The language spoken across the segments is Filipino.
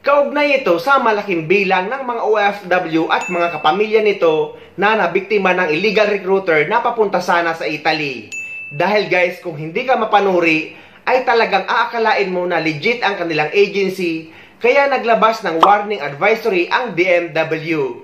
Kaugnay ito sa malaking bilang ng mga OFW at mga kapamilya nito na nabiktima ng illegal recruiter na papunta sana sa Italy. Dahil guys, kung hindi ka mapanuri, ay talagang aakalain mo na legit ang kanilang agency, kaya naglabas ng warning advisory ang DMW.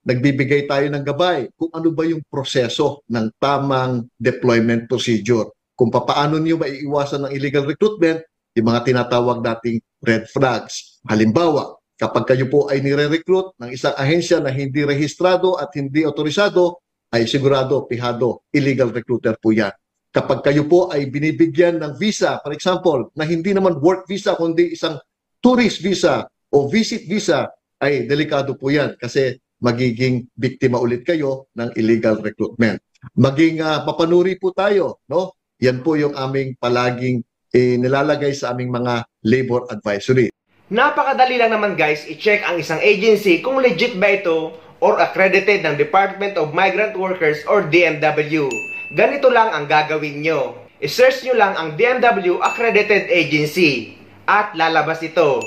Nagbibigay tayo ng gabay kung ano ba yung proseso ng tamang deployment procedure. Kung paano niyo maiiwasan ng illegal recruitment, yung mga tinatawag nating red flags. Halimbawa, kapag kayo po ay nire-recruit ng isang ahensya na hindi rehistrado at hindi otorisado, ay sigurado, pihado, illegal recruiter po yan. Kapag kayo po ay binibigyan ng visa, for example, na hindi naman work visa, kundi isang tourist visa o visit visa, ay delikado po yan kasi magiging biktima ulit kayo ng illegal recruitment. Maging papanuri po tayo, no? Yan po yung aming palaging nilalagay sa aming mga labor advisory. Napakadali lang naman guys, i-check ang isang agency kung legit ba ito or accredited ng Department of Migrant Workers or DMW. Ganito lang ang gagawin nyo. I-search nyo lang ang DMW Accredited Agency at lalabas ito.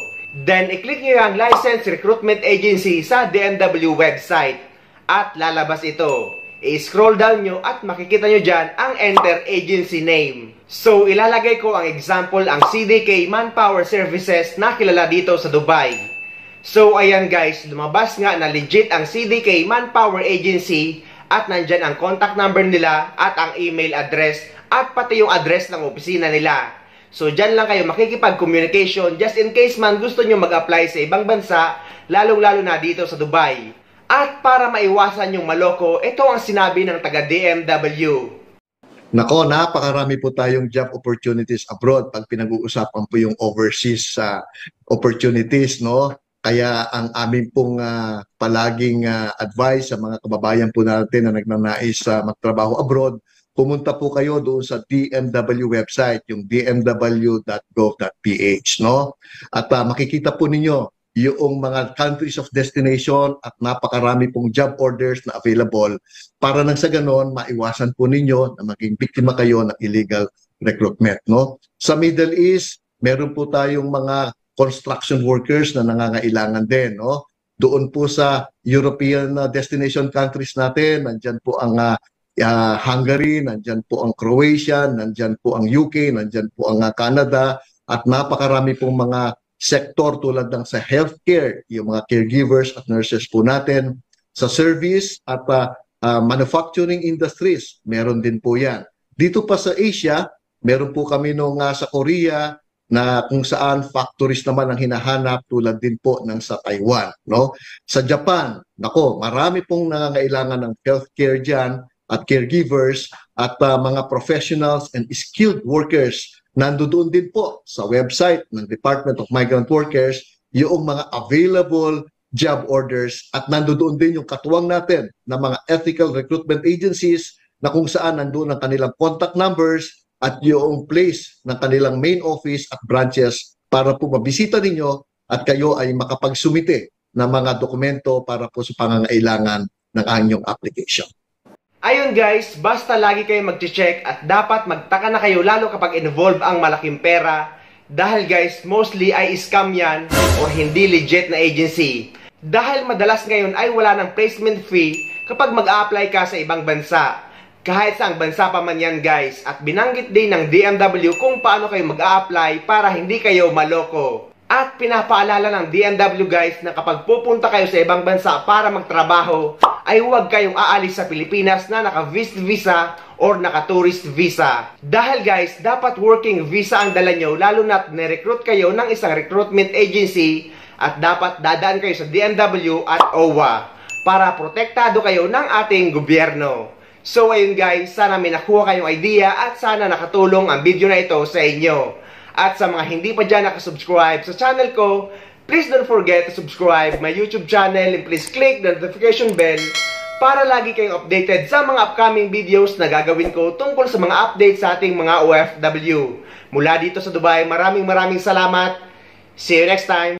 Then, i-click nyo yung License Recruitment Agency sa DMW website at lalabas ito. I-scroll down nyo at makikita nyo dyan ang Enter Agency Name. So, ilalagay ko ang example ang CDK Manpower Services na kilala dito sa Dubai. So, ayan guys, lumabas nga na legit ang CDK Manpower Agency at nandyan ang contact number nila at ang email address at pati yung address ng opisina nila. So, dyan lang kayo makikipag-communication just in case man gusto nyo mag-apply sa ibang bansa, lalong-lalo na dito sa Dubai. At para maiwasan yung maloko, ito ang sinabi ng taga-DMW. Nako, napakarami po tayong job opportunities abroad pag pinag-uusapan po yung overseas opportunities, no? Kaya ang amin pong palaging advice sa mga kababayan po natin na nagnanais magtrabaho abroad, pumunta po kayo doon sa DMW website, yung dmw.gov.ph, no? At makikita po ninyo yung mga countries of destination at napakarami pong job orders na available para nang sa ganon maiwasan po ninyo na maging biktima kayo ng illegal recruitment, no? Sa Middle East, meron po tayong mga construction workers na nangangailangan din, no? Doon po sa European destination countries natin, nandyan po ang Hungary, nandyan po ang Croatia, nandyan po ang UK, nandyan po ang Canada, at napakarami pong mga sektor tulad ng sa healthcare, yung mga caregivers at nurses po natin, sa service at manufacturing industries, meron din po yan. Dito pa sa Asia, meron po kami nung sa Korea na kung saan factories naman ang hinahanap tulad din po ng sa Taiwan, no? Sa Japan, nako, marami pong nangangailangan ng healthcare dyan at caregivers at mga professionals and skilled workers. Nandoon din po sa website ng Department of Migrant Workers yung mga available job orders at nandoon din yung katuwang natin ng mga ethical recruitment agencies na kung saan nandoon ang kanilang contact numbers at yung place ng kanilang main office at branches para po mabisita ninyo at kayo ay makapagsumite ng mga dokumento para po sa pangangailangan ng inyong application. Ayun guys, basta lagi kayo mag-check at dapat magtaka na kayo lalo kapag involve ang malaking pera dahil guys, mostly ay scam yan o hindi legit na agency. Dahil madalas ngayon ay wala ng placement fee kapag mag-a-apply ka sa ibang bansa. Kahit saang bansa pa man yan guys, at binanggit din ng DMW kung paano kayo mag-a-apply para hindi kayo maloko. At pinapaalala ng DMW guys na kapag pupunta kayo sa ibang bansa para magtrabaho, ay huwag kayong aalis sa Pilipinas na naka-visit visa or naka-tourist visa. Dahil guys, dapat working visa ang dala nyo lalo na't nirecruit kayo ng isang recruitment agency at dapat dadaan kayo sa DMW at OWA para protektado kayo ng ating gobyerno. So ayun guys, sana may nakuha kayong idea at sana nakatulong ang video na ito sa inyo. At sa mga hindi pa dyan nakasubscribe sa channel ko, please don't forget to subscribe my YouTube channel and please click the notification bell para lagi kayong updated sa mga upcoming videos na gagawin ko tungkol sa mga updates sa ating mga OFW. Mula dito sa Dubai, maraming salamat. See you next time!